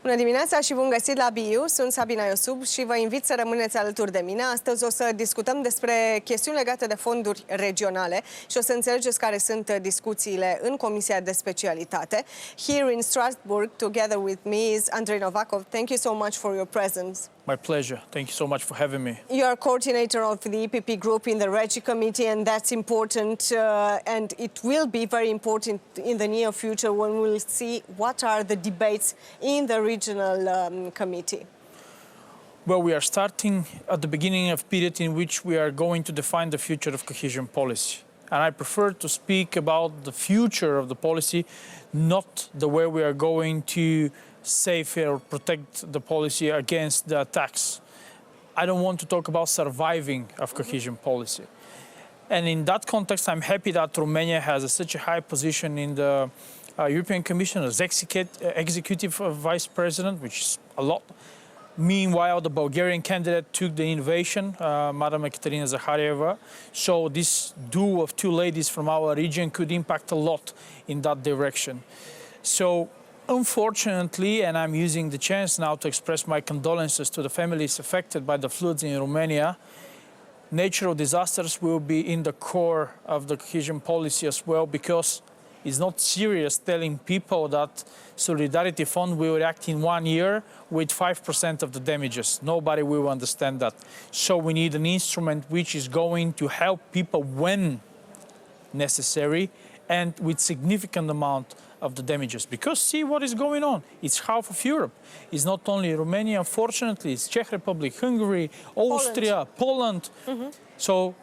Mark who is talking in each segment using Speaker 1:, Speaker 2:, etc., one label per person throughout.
Speaker 1: Bună dimineața și bun găsit la BU. Sunt Sabina Iosub și vă invit să rămâneți alături de mine. Astăzi o să discutăm despre chestiuni legate de fonduri regionale și o să înțelegeți care sunt discuțiile în Comisia de Specialitate. Here in Strasbourg, together with me is Andrei Novakov. Thank you so much for your presence.
Speaker 2: My pleasure. Thank you so much for having me.
Speaker 1: You are coordinator of the EPP group in the Regi Committee, and that's important, and it will be very important in the near future when we'll see what are the debates in the regional committee.
Speaker 2: Well, we are starting at the beginning of a period in which we are going to define the future of cohesion policy. And I prefer to speak about the future of the policy, not the way we are going to save or protect the policy against the attacks. I don't want to talk about surviving of cohesion policy. And in that context, I'm happy that Romania has such a high position in the European Commission as executive vice president, which is a lot. Meanwhile, the Bulgarian candidate took the innovation, Madam Ekaterina Zakharieva. So this duo of two ladies from our region could impact a lot in that direction. So unfortunately, and I'm using the chance now to express my condolences to the families affected by the floods in Romania, natural disasters will be in the core of the cohesion policy as well, because it's not serious telling people that Solidarity Fund will react in 1 year with 5% of the damages. Nobody will understand that. So we need an instrument which is going to help people when necessary and with significant amount of the damages. Because see what is going on. It's half of Europe. It's not only Romania, unfortunately. It's Czech Republic, Hungary, Austria, Poland. So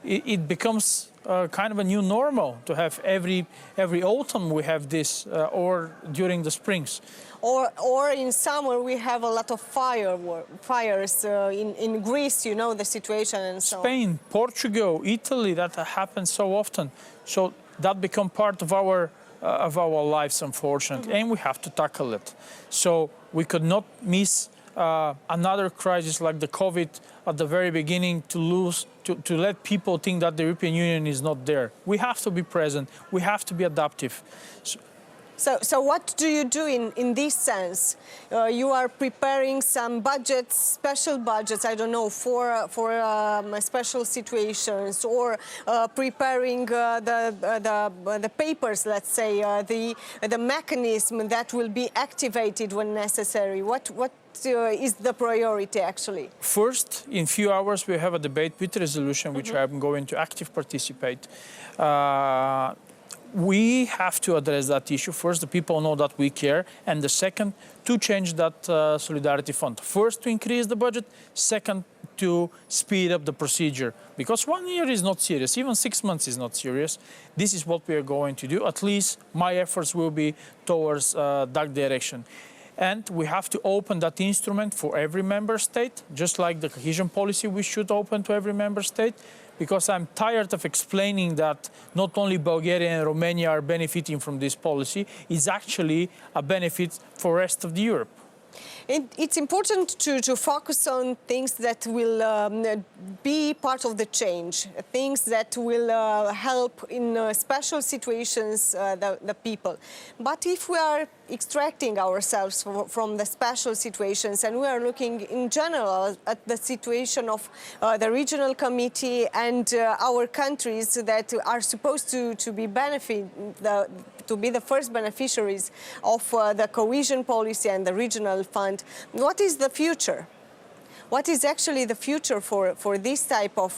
Speaker 2: it becomes kind of a new normal to have every autumn we have this, or during the springs.
Speaker 1: Or in summer we have a lot of fires in Greece, you know, the situation and so on.
Speaker 2: Spain, Portugal, Italy, that happens so often. So that become part of our lives, unfortunately, and we have to tackle it. So we could not miss another crisis like the COVID at the very beginning to let people think that the European Union is not there. We have to be present. We have to be adaptive.
Speaker 1: So what do you do in this sense? You are preparing some budgets, special budgets, I don't know, for special situations, or preparing the papers, let's say, the mechanism that will be activated when necessary. What is the priority actually?
Speaker 2: First, in few hours we have a debate with resolution, which I'm going to actively participate. We have to address that issue. First, the people know that we care, and the second, to change that Solidarity Fund. First, to increase the budget. Second, to speed up the procedure. Because 1 year is not serious, even 6 months is not serious. This is what we are going to do. At least my efforts will be towards that direction. And we have to open that instrument for every member state, just like the cohesion policy we should open to every member state, because I'm tired of explaining that not only Bulgaria and Romania are benefiting from this policy, it's actually a benefit for the rest of Europe.
Speaker 1: It's important to focus on things that will be part of the change, things that will help in special situations the people. But if we are extracting ourselves from the special situations and we are looking in general at the situation of the regional committee and our countries that are supposed to be to be the first beneficiaries of the cohesion policy and the regional fund, what is the future? What is actually the future for this type of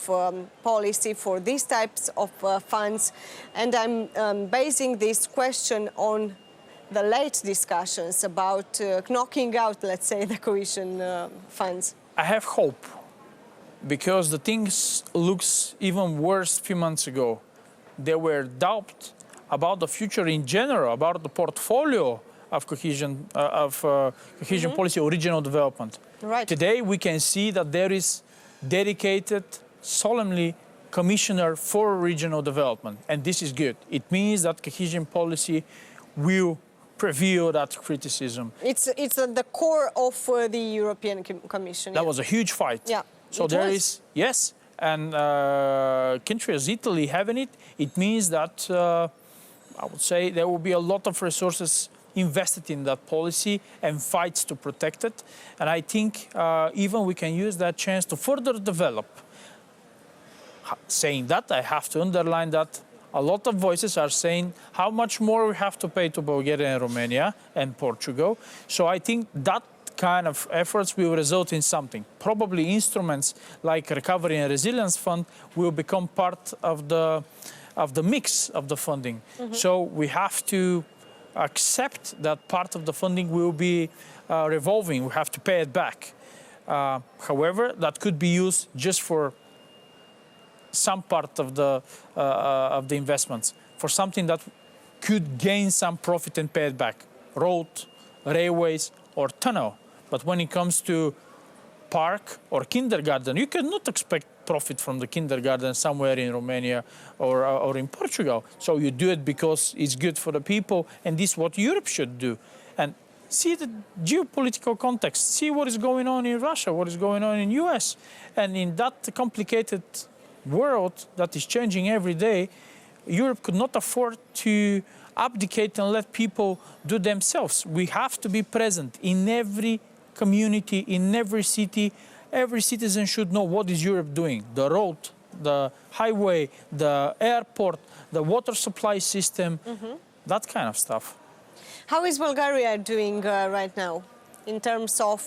Speaker 1: policy, for these types of funds? And I'm basing this question on the late discussions about knocking out, let's say, the cohesion funds.
Speaker 2: I have hope, because the things looks even worse a few months ago. There were doubts about the future in general, about the portfolio of cohesion policy or regional development.
Speaker 1: Right.
Speaker 2: Today we can see that there is dedicated, solemnly commissioner for regional development, and this is good. It means that cohesion policy will prevail that criticism.
Speaker 1: It's at the core of the European Commission.
Speaker 2: That was a huge fight.
Speaker 1: Yeah.
Speaker 2: So there is, yes, and countries as Italy having it, it means that I would say there will be a lot of resources invested in that policy and fights to protect it. And I think even we can use that chance to further develop. Saying that, I have to underline that a lot of voices are saying how much more we have to pay to Bulgaria and Romania and Portugal. So I think that kind of efforts will result in something. Probably instruments like Recovery and Resilience Fund will become part of the mix of the funding. So we have to accept that part of the funding will be revolving. We have to pay it back. However, that could be used just for some part of the investments, for something that could gain some profit and pay it back. Road, railways, or tunnel. But when it comes to park or kindergarten, you cannot expect profit from the kindergarten somewhere in Romania or in Portugal. So you do it because it's good for the people, and this is what Europe should do. And see the geopolitical context, see what is going on in Russia, what is going on in US. And in that complicated world that is changing every day, Europe could not afford to abdicate and let people do themselves. We have to be present in every community, in every city. Every citizen should know what is Europe doing. The road, the highway, the airport, the water supply system, that kind of stuff.
Speaker 1: How is Bulgaria doing right now in terms of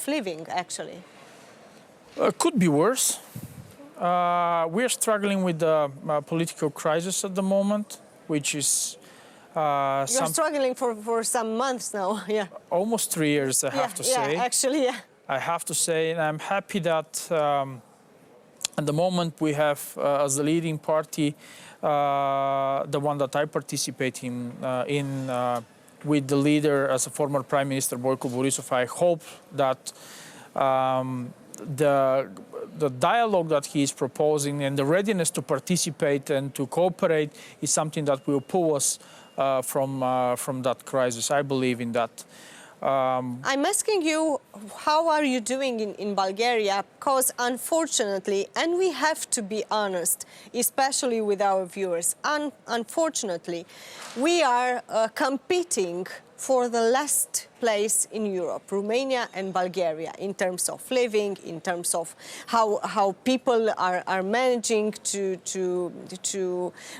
Speaker 1: living, actually?
Speaker 2: Could be worse. We're struggling with the political crisis at the moment, which is
Speaker 1: You're struggling for some months now, yeah.
Speaker 2: Almost 3 years, I have to say.
Speaker 1: Yeah, actually, yeah.
Speaker 2: I have to say, and I'm happy that at the moment we have, as the leading party, the one that I participate in with the leader as a former Prime Minister, Boyko Borisov. I hope that the dialogue that he is proposing and the readiness to participate and to cooperate is something that will pull us from that crisis. I believe in that.
Speaker 1: I'm asking you, how are you doing in Bulgaria? Because unfortunately, and we have to be honest, especially with our viewers, unfortunately, we are competing for the last place in Europe, Romania and Bulgaria, in terms of living, in terms of how people are managing to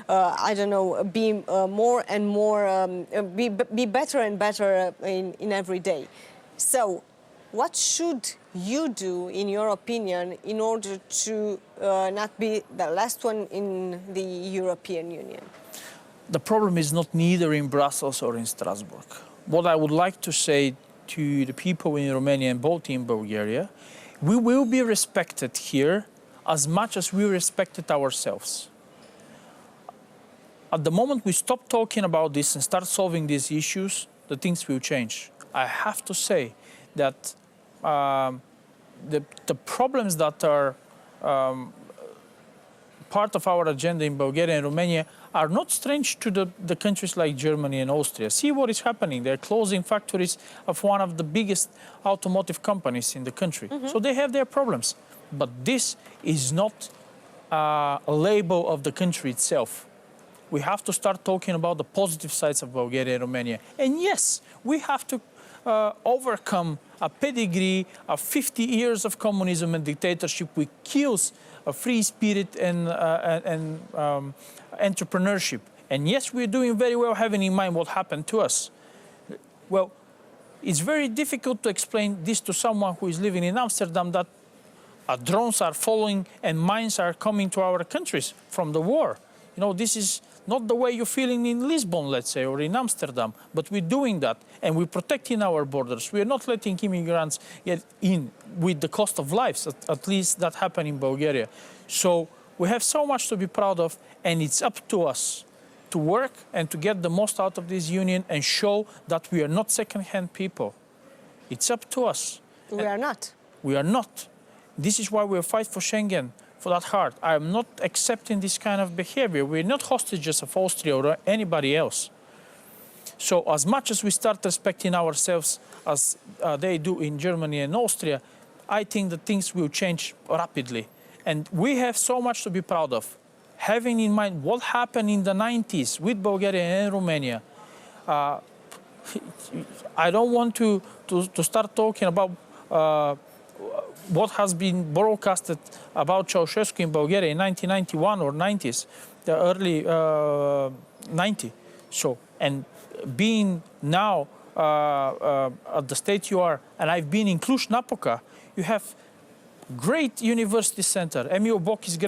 Speaker 1: I don't know, be more and more, be better and better in every day. So, what should you do, in your opinion, in order to not be the last one in the European Union?
Speaker 2: The problem is not neither in Brussels or in Strasbourg. What I would like to say to the people in Romania and both in Bulgaria, we will be respected here as much as we respected ourselves. At the moment we stop talking about this and start solving these issues, the things will change. I have to say that the problems that are part of our agenda in Bulgaria and Romania are not strange to the countries like Germany and Austria. See what is happening. They're closing factories of one of the biggest automotive companies in the country. So they have their problems. But this is not a label of the country itself. We have to start talking about the positive sides of Bulgaria and Romania. And yes, we have to overcome a pedigree of 50 years of communism and dictatorship, which kills a free spirit and entrepreneurship. And yes, we're doing very well having in mind what happened to us. Well, it's very difficult to explain this to someone who is living in Amsterdam, that drones are following and mines are coming to our countries from the war. You know, this is not the way you're feeling in Lisbon, let's say, or in Amsterdam, but we're doing that, and we're protecting our borders. We're not letting immigrants get in with the cost of lives. At least that happened in Bulgaria. So we have so much to be proud of, and it's up to us to work and to get the most out of this union and show that we are not second-hand people. It's up to us.
Speaker 1: We are not.
Speaker 2: We are not. This is why we'll fight for Schengen, for that hard. I am not accepting this kind of behavior. We're not hostages of Austria or anybody else. So as much as we start respecting ourselves as they do in Germany and Austria, I think that things will change rapidly. And we have so much to be proud of. Having in mind what happened in the 90s with Bulgaria and Romania, I don't want to start talking about what has been broadcasted about Ceausescu in Bulgaria in 1991 or 90s, the early 90. So, and being now at the state you are, and I've been in Cluj-Napoca, you have great university center. Emil Boc is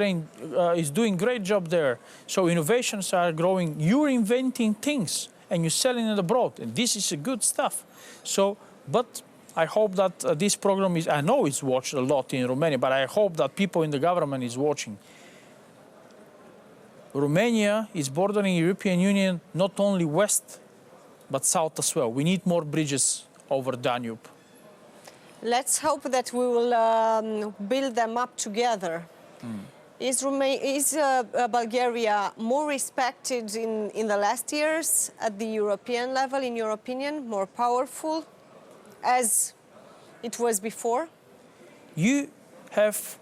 Speaker 2: doing great job there. So innovations are growing. You're inventing things and you're selling it abroad. And this is a good stuff. So, but I hope that this program is, I know it's watched a lot in Romania, but I hope that people in the government is watching. Romania is bordering European Union not only west, but south as well. We need more bridges over Danube.
Speaker 1: Let's hope that we will build them up together. Is Bulgaria more respected in the last years at the European level, in your opinion, more powerful as it was before?
Speaker 2: You have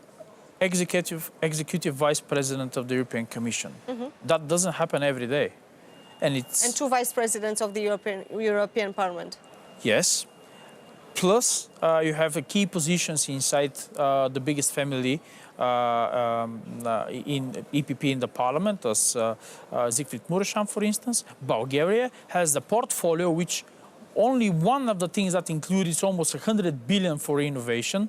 Speaker 2: executive vice president of the European Commission. That doesn't happen every day. And
Speaker 1: two vice presidents of the European Parliament.
Speaker 2: Yes. Plus, you have key positions inside the biggest family in EPP in the parliament, as Siegfried Mureșan, for instance. Bulgaria has the portfolio which only one of the things that include is almost 100 billion for innovation.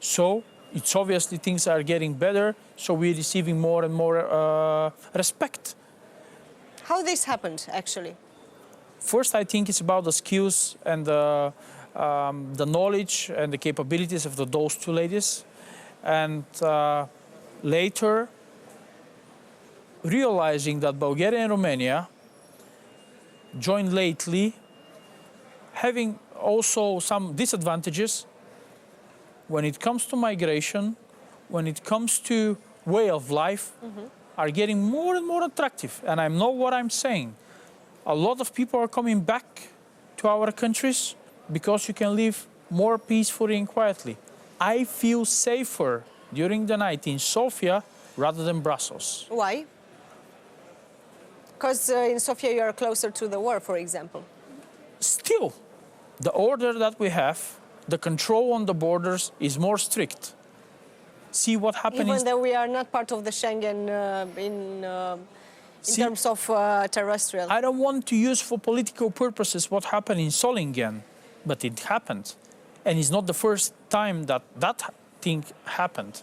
Speaker 2: So it's obviously things are getting better, so we're receiving more and more respect.
Speaker 1: How this happened, actually?
Speaker 2: First, I think it's about the skills and the knowledge and the capabilities of those two ladies. And later, realizing that Bulgaria and Romania joined lately, having also some disadvantages when it comes to migration, when it comes to way of life, are getting more and more attractive. And I know what I'm saying. A lot of people are coming back to our countries because you can live more peacefully and quietly. I feel safer during the night in Sofia rather than Brussels.
Speaker 1: Why? Because in Sofia you are closer to the war, for example.
Speaker 2: Still, the order that we have, the control on the borders is more strict. See what happened.
Speaker 1: Even though we are not part of the Schengen in terms of terrestrial.
Speaker 2: I don't want to use for political purposes what happened in Solingen, but it happened. And it's not the first time that that thing happened.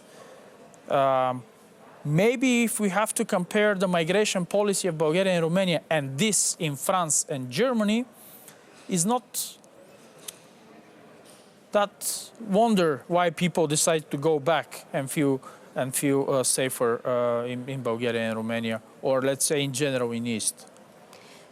Speaker 2: Maybe if we have to compare the migration policy of Bulgaria and Romania and this in France and Germany, is not that wonder why people decide to go back and feel safer in Bulgaria and Romania, or let's say in general in East.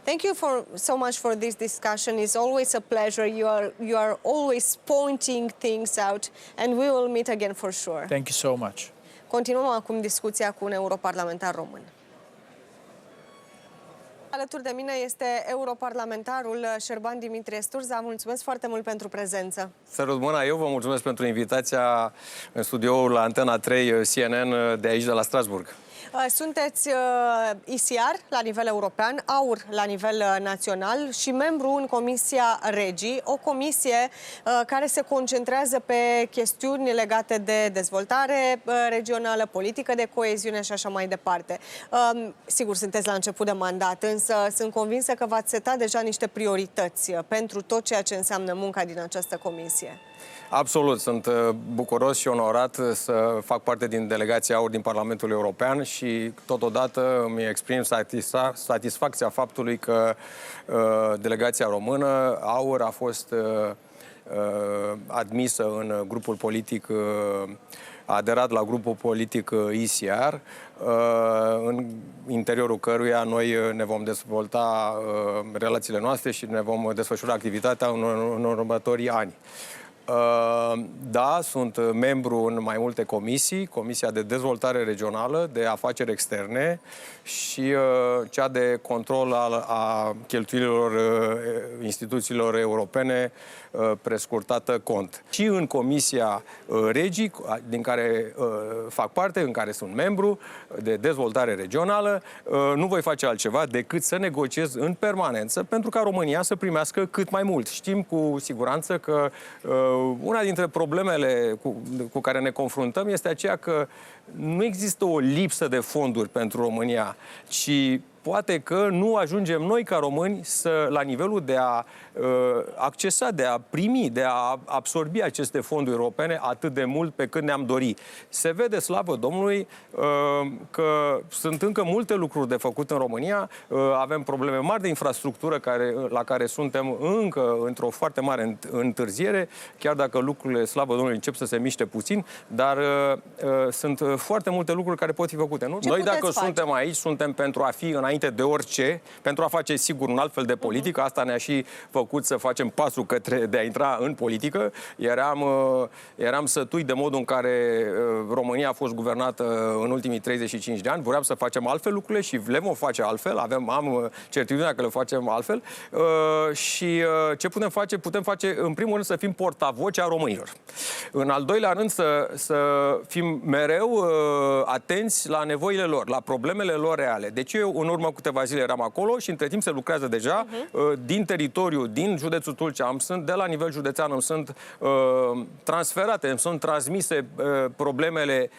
Speaker 1: Thank you so much for this discussion. It's always a pleasure. You are always pointing things out, and we will meet again for sure.
Speaker 2: Thank you so much.
Speaker 1: Continuăm acum discuția cu un europarlamentar român. Alături de mine este europarlamentarul Șerban Sturdza. Mulțumesc foarte mult pentru prezență.
Speaker 3: Sărut mâna, eu vă mulțumesc pentru invitația în studioul la Antena 3 CNN de aici, de la Strasburg.
Speaker 1: Sunteți ICR la nivel european, AUR la nivel național și membru în Comisia Regii, o comisie care se concentrează pe chestiuni legate de dezvoltare regională, politică de coeziune și așa mai departe. Sigur, sunteți la început de mandat, însă sunt convinsă că v-ați setat deja niște priorități pentru tot ceea ce înseamnă munca din această comisie.
Speaker 3: Absolut, sunt bucuros și onorat să fac parte din delegația AUR din Parlamentul European și totodată îmi exprim satisfacția faptului că delegația română, AUR, a fost admisă în grupul politic, a aderat la grupul politic ICR, în interiorul căruia noi ne vom dezvolta relațiile noastre și ne vom desfășura activitatea în următorii ani. Da, sunt membru în mai multe comisii, Comisia de Dezvoltare Regională, de Afaceri Externe și cea de control a cheltuielilor instituțiilor europene, prescurtată cont. Și în Comisia Regii, din care fac parte, în care sunt membru de dezvoltare regională, nu voi face altceva decât să negociez în permanență pentru ca România să primească cât mai mult. Știm cu siguranță că una dintre problemele cu care ne confruntăm este aceea că nu există o lipsă de fonduri pentru România, ci poate că nu ajungem noi ca români la nivelul de a accesa, de a primi, de a absorbi aceste fonduri europene atât de mult pe cât ne-am dori. Se vede, slavă Domnului, că sunt încă multe lucruri de făcut în România, avem probleme mari de infrastructură la care suntem încă într-o foarte mare întârziere, chiar dacă lucrurile, slavă Domnului, încep să se miște puțin, dar sunt foarte multe lucruri care pot fi făcute. Nu? Noi, dacă suntem aici, suntem pentru a fi înainte de orice, pentru a face, sigur, un alt fel de politică. Asta ne-a și făcut să facem pasul de a intra în politică. Eram sătui de modul în care România a fost guvernată în ultimii 35 de ani. Vreau să facem altfel lucrurile și le vom face altfel. Am certitudinea că le facem altfel. Și ce putem face? Putem face, în primul rând, să fim portavocea românilor. În al doilea rând, să fim mereu atenți la nevoile lor, la problemele lor reale. Deci eu, în urmă câteva zile eram acolo și între timp se lucrează deja din teritoriu, din județul Tulcea, de la nivel județean îmi sunt transferate, îmi sunt transmise problemele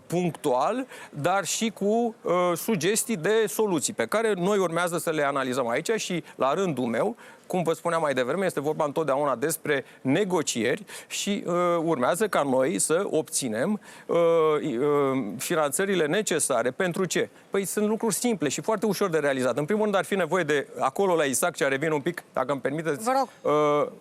Speaker 3: punctual, dar și cu sugestii de soluții pe care noi urmează să le analizăm aici și la rândul meu, cum vă spuneam mai devreme, este vorba întotdeauna despre negocieri și urmează ca noi să obținem finanțările necesare. Pentru ce? Păi sunt lucruri simple și foarte ușor de realizat. În primul rând ar fi nevoie de, acolo la Isaac, ce revin un pic, dacă îmi permiteți,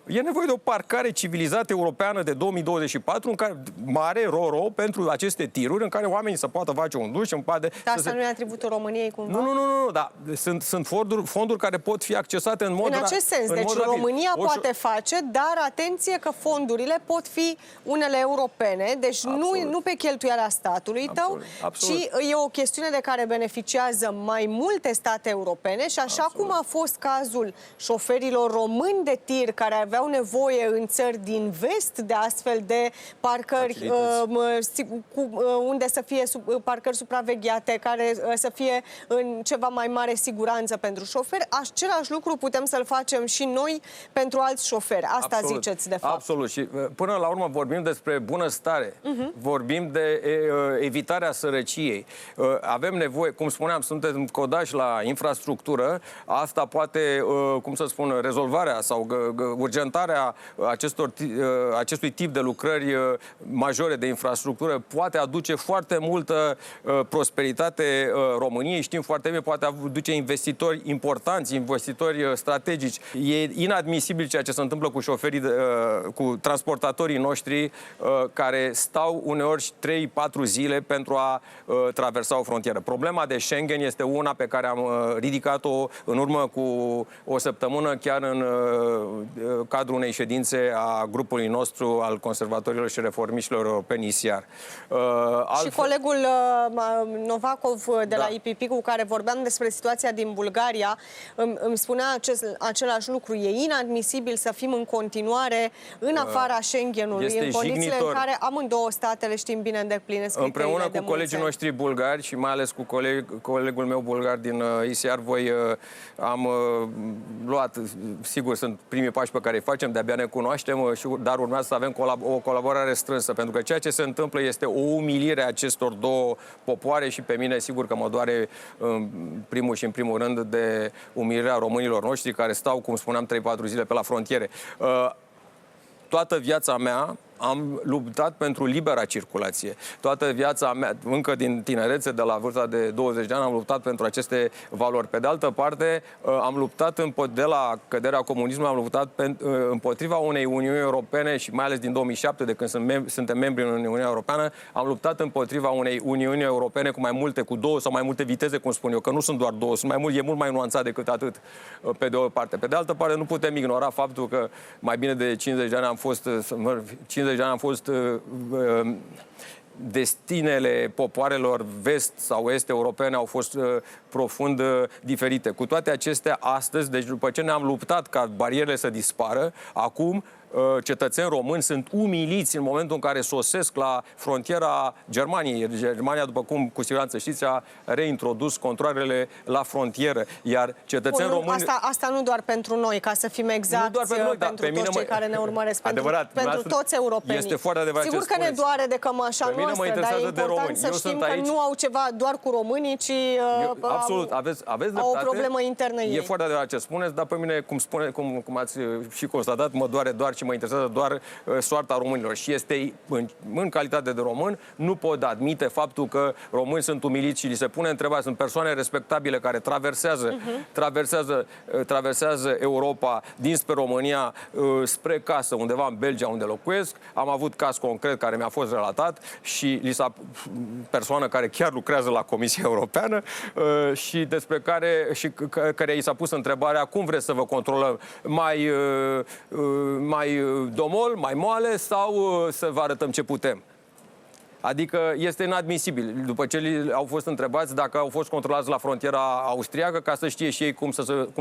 Speaker 3: e nevoie de o parcare civilizată europeană de 2024, în care mare, ro-ro, pentru aceste tiruri, în care oamenii să poată face un duș, Dar
Speaker 1: asta nu e atributul României cumva?
Speaker 3: Nu, dar sunt fonduri care pot fi accesate în mod
Speaker 1: în acest sens. Deci România poate face, dar atenție că fondurile pot fi unele europene, deci nu pe cheltuiala statului tău, ci e o chestiune de care beneficiază mai multe state europene și așa cum a fost cazul șoferilor români de tir care aveau nevoie în țări din vest de astfel de parcări unde să fie parcări supravegheate, care să fie în ceva mai mare siguranță pentru șoferi, același lucru putem să-l facem și noi pentru alți șoferi. Asta ziceți, de fapt.
Speaker 3: Absolut. Și până la urmă vorbim despre bunăstare. Vorbim de evitarea sărăciei. Avem nevoie, cum spuneam, suntem codași la infrastructură. Asta poate, cum să spun, rezolvarea sau urgentarea acestui tip de lucrări majore de infrastructură poate aduce foarte multă prosperitate României. Știm foarte bine, poate aduce investitori importanți, investitori strategici. E inadmisibil ceea ce se întâmplă cu șoferii, cu transportatorii noștri care stau uneori 3-4 zile pentru a traversa o frontieră. Problema de Schengen este una pe care am ridicat-o în urmă cu o săptămână, chiar în cadrul unei ședințe a grupului nostru al conservatorilor și reformiștilor europeni ISIAR.
Speaker 1: Și colegul Novakov de la IPP, cu care vorbeam despre situația din Bulgaria, îmi spunea același lucru. E inadmisibil să fim în continuare în afara Schengenului, în condițiile în care amândouă statele, știm bine, îndeplinesc criteriile
Speaker 3: împreună cu colegii noștri bulgari și mai ales cu colegul meu bulgar din ISIAR, am luat, sigur, sunt primii pași pe care îi facem, de-abia ne cunoaștem, dar urmează să avem o colaborare strânsă, pentru că ceea ce se întâmplă este o umilire a acestor două popoare și pe mine, sigur că mă doare în primul rând de umilirea românilor noștri care stau, cum spuneam, 3-4 zile pe la frontiere. Toată viața mea am luptat pentru libera circulație. Toată viața mea, încă din tinerețe, de la vârsta de 20 de ani, am luptat pentru aceste valori. Pe de altă parte, am luptat de la căderea comunismului, am luptat împotriva unei Uniuni Europene și mai ales din 2007, de când suntem membri în Uniunea Europeană, am luptat împotriva unei Uniuni Europene cu două sau mai multe viteze, cum spun eu, că nu sunt doar două, sunt e mult mai nuanțat decât atât, pe de o parte. Pe de altă parte, nu putem ignora faptul că mai bine de 50 de ani am fost destinele popoarelor vest sau est europene au fost profund diferite. Cu toate acestea, astăzi, deci după ce ne-am luptat ca barierele să dispară, acum cetățeni români sunt umiliți în momentul în care sosesc la frontiera Germaniei. Germania, după cum cu siguranță știți, a reintrodus controalele la frontieră, iar cetățeni români...
Speaker 1: Asta nu doar pentru noi, ca să fim exact,
Speaker 3: nu doar pentru noi,
Speaker 1: pentru toți cei care ne urmăresc, pentru toți europenii.
Speaker 3: Este foarte adevărat.
Speaker 1: Sigur că ne doare de cămașa noastră, dar e important să știm că nu au ceva doar cu românii, ci
Speaker 3: absolut, aveți dreptate.
Speaker 1: Au o problemă internă ei.
Speaker 3: E foarte adevărat ce spuneți, dar pe mine, cum ați și constatat, mă doare doar și mă interesează doar soarta românilor. Și este, în calitate de român, nu pot admite faptul că români sunt umiliți și li se pune întrebarea. Sunt persoane respectabile care traversează Europa dinspre România spre casă, undeva în Belgia, unde locuiesc. Am avut caz concret care mi-a fost relatat și persoană care chiar lucrează la Comisia Europeană și despre care i s-a pus întrebarea: cum vreți să vă controlăm? Mai domol, mai moale sau să vă arătăm ce putem? Adică este inadmisibil. După ce au fost întrebați dacă au fost controlați la frontiera austriacă, ca să știe și ei cum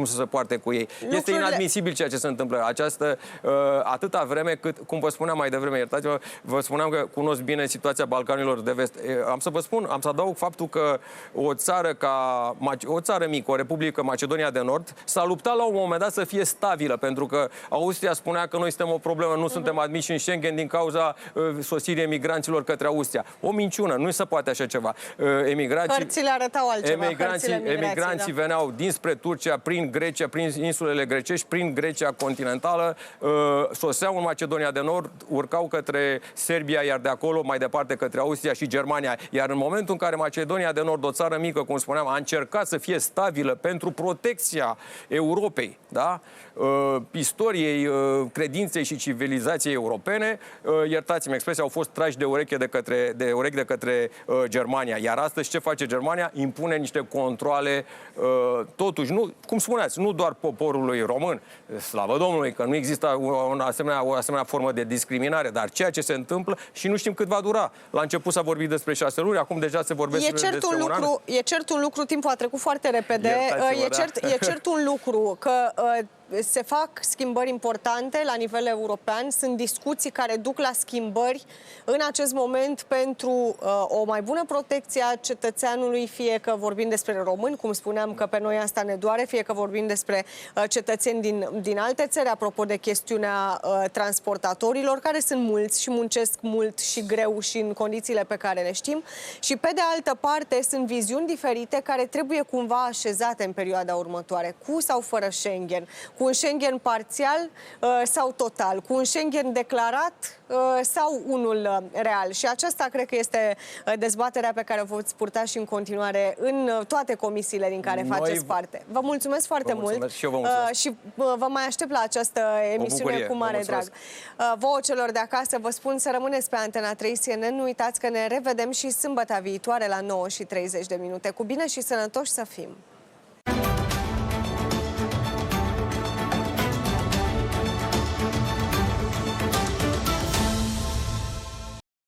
Speaker 3: să se poarte cu ei. Este inadmisibil ceea ce se întâmplă. Atâta vreme cât, cum vă spuneam mai devreme, iertați-mă, vă spuneam că cunosc bine situația Balcanilor de Vest. Am să adaug faptul că o țară mică, o Republică Macedonia de Nord, s-a luptat la un moment dat să fie stabilă, pentru că Austria spunea că noi suntem o problemă, nu suntem admiși în Schengen din cauza sosirii emigranților către Austria. O minciună, nu se poate așa ceva.
Speaker 1: Hărțile arătau altceva.
Speaker 3: Emigranții veneau dinspre Turcia, prin Grecia, prin insulele grecești, prin Grecia continentală, soseau în Macedonia de Nord, urcau către Serbia, iar de acolo mai departe către Austria și Germania. Iar în momentul în care Macedonia de Nord, o țară mică, cum spuneam, a încercat să fie stabilă pentru protecția Europei, da? Istoriei, credinței și civilizației europene, iertați-mi expresia, au fost trași de urechi de către Germania. Iar astăzi ce face Germania? Impune niște controale, totuși, cum spuneați, nu doar poporului român, slavă Domnului, că nu există o asemenea formă de discriminare, dar ceea ce se întâmplă și nu știm cât va dura. La început s-a vorbit despre 6 luni, acum deja se vorbește despre un an.
Speaker 1: E cert un lucru, timpul a trecut foarte repede, e cert un lucru că se fac schimbări importante la nivel european, sunt discuții care duc la schimbări în acest moment pentru o mai bună protecție a cetățeanului, fie că vorbim despre români, cum spuneam că pe noi asta ne doare, fie că vorbim despre cetățeni din alte țări, apropo de chestiunea transportatorilor, care sunt mulți și muncesc mult și greu și în condițiile pe care le știm. Și pe de altă parte sunt viziuni diferite care trebuie cumva așezate în perioada următoare, cu sau fără Schengen, cu un Schengen parțial sau total, cu un Schengen declarat sau unul real. Și aceasta cred că este dezbaterea pe care o veți purta și în continuare în toate comisiile din care faceți parte. Vă mulțumesc foarte mult
Speaker 3: și eu vă mulțumesc.
Speaker 1: Și vă mai aștept la această emisiune cu mare drag. Vouă celor de acasă vă spun să rămâneți pe Antena 3 CNN. Nu uitați că ne revedem și sâmbătă viitoare la 9:30. Cu bine și sănătoși să fim!